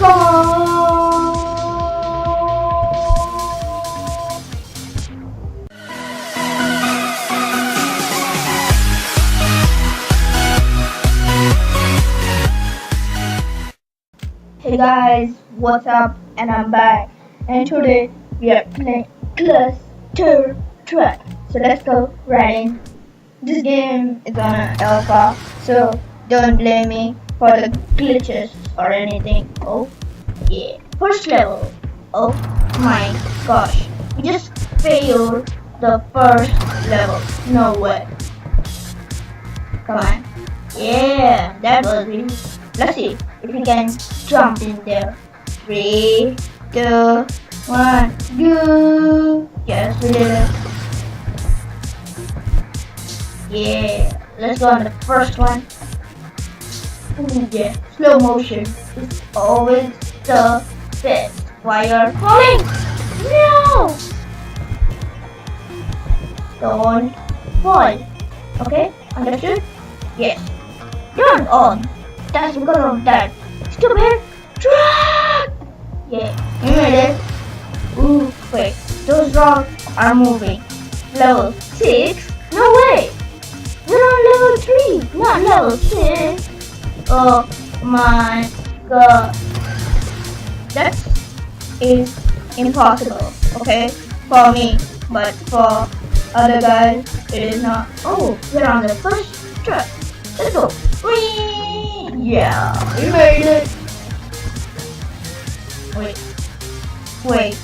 on! Hey guys, what's up? And I'm back. And today we are playing Cluster Truck. So let's go right in. This game is on an alpha, so don't blame me for the glitches or anything. Oh yeah. First level. Oh my gosh. We just failed the first level. No way. Come on. Yeah, that was easy. Let's see if we can jump in there. 3, 2, 1, go! Yes, we did it. Yeah, let's go on the first one. Ooh, yeah, slow motion is always the best. While you're falling, no! Don't fall. Okay, understood? Yes. Don't on. That's because of that stupid truck! Yeah, you made it. Ooh, wait, those rocks are moving. Level 6? No way! We're on level 3, not level 6. Oh my god. That is impossible, okay? For me, but for other guys, it is not. Oh, we're on the first truck. Let's go. Whee! Yeah, we made it. Wait.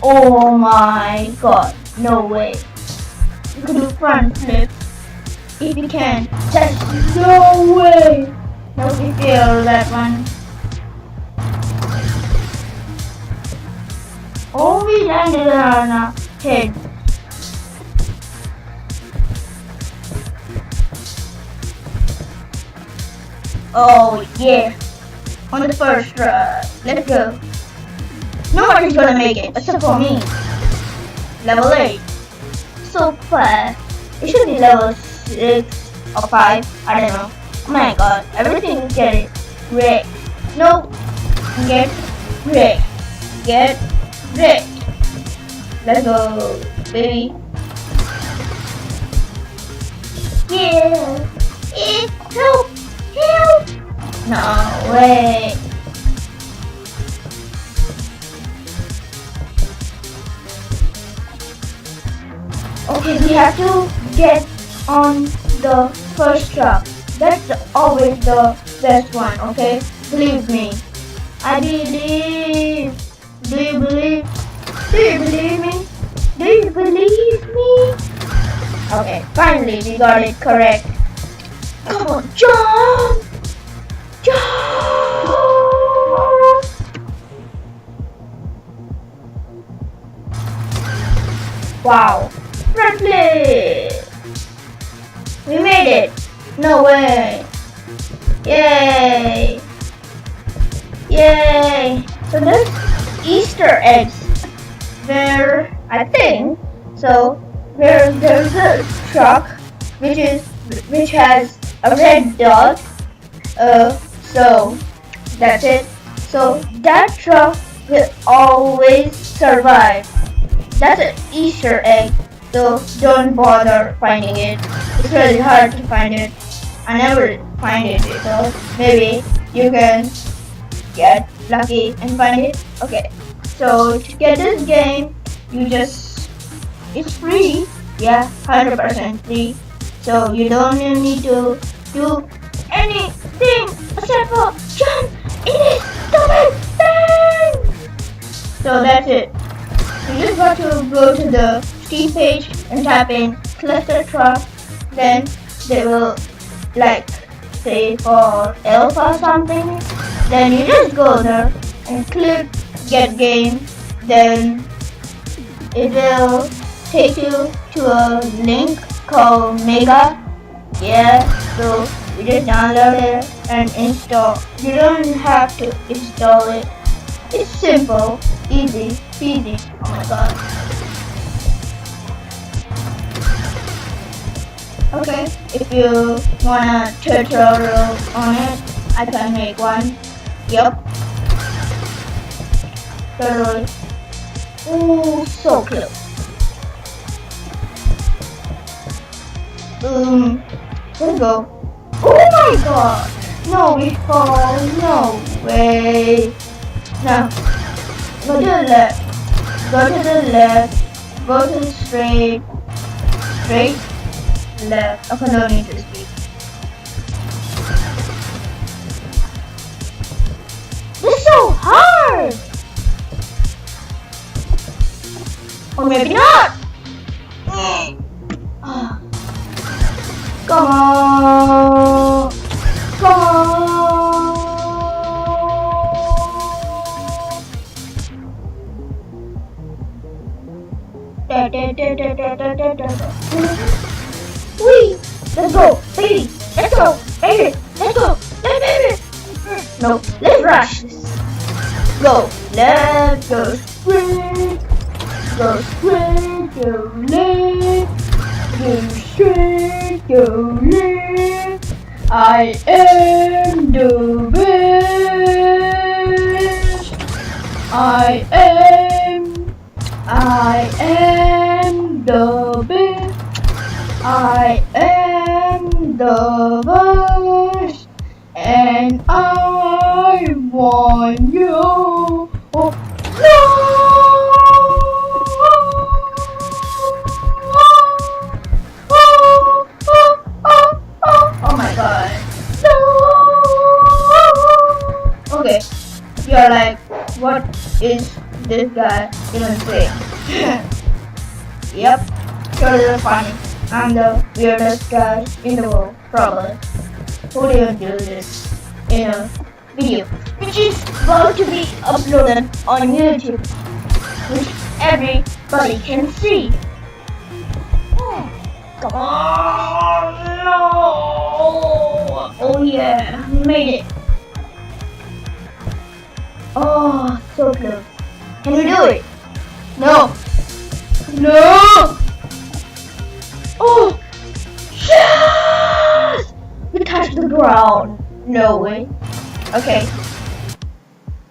Oh my god, no way. You can do front flip. If you can, that's no way. No, we failed that one. Oh, we landed on our head. Oh yeah, on the first try. Let's go. Nobody's gonna make it except for me. Level 8. So fast. It should be level 6 or 5. I don't know. Oh my god, everything is getting wrecked. No, get wrecked. Get wrecked. Let's go, baby. Yeah. Help. Help! No way! Okay, we have to get on the first truck. That's always the best one, okay? Believe me. I believe. Do you believe? Do you believe me? Do you believe me? Okay, finally we got it correct. Come on, jump! Jump! Wow! Front flip! We made it! No way! Yay! Yay! So there's Easter eggs where I think so. Where there's a truck which has a red dot. So that's it. So that truck will always survive. That's an Easter egg. So don't bother finding it. It's really hard to find it. I never find it. So maybe you can get lucky and find it. Okay. So to get this game, it's free. Yeah, 100% free. So you don't even need to do anything except for jump in this stupid thing. So that's it. You just got to go to the Steam page and type in cluster truck. Then they will say for alpha or something. Then you just go there and click get game. Then it will take you to a link called Mega. Yeah, so you just download it and install. You don't have to install it. It's simple, easy, peasy. Oh my god. Okay, if you want a tutorial on it, I can make one. Yup. Totally. Ooh, so close. Let's go. Oh my god! No, we fall. No way. No. Go to the left. Go to the left. Go to the straight. Straight. Left. Okay, no need to speak. This is so hard! Or maybe not! Come on! Come on! Wee! Let's go, baby! Let's go, baby! Let's go! Baby! No, let's rush this. Go left, go straight, go straight, go left, go straight, go left. I am the best. I am the best. I am the best. And I want you. Oh, no! Oh my god. No! Okay, you're like, what is this guy even saying? Yep, totally funny. I'm the weirdest guy in the world, probably. Who would even do this in a video which is about to be uploaded on YouTube, which everybody can see? Come on! No! Oh yeah, made it! Oh, so close. Can we do it? No! No! Oh! Yes! We touched the ground. No way. Okay.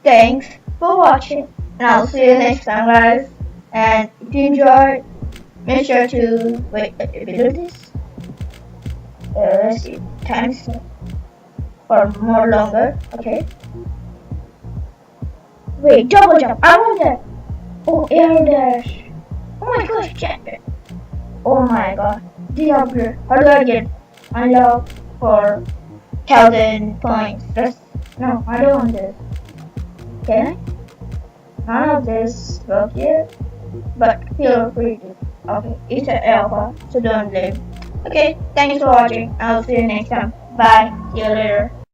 Thanks for watching. And I'll see you next time, guys. And if you enjoyed, make sure to wait a bit of this. Let's see. Time for more longer. Okay. Wait, double jump. I want that. Oh, air dash. Oh my gosh, jetpack. Oh my god. The upgrade. How do I get unlocked for 1,000 points? No, I don't want this. Can I? None of this work yet. But feel free to. Okay, it's an alpha, so don't blame. Okay, thanks for watching. I'll see you next time. Bye. See you later.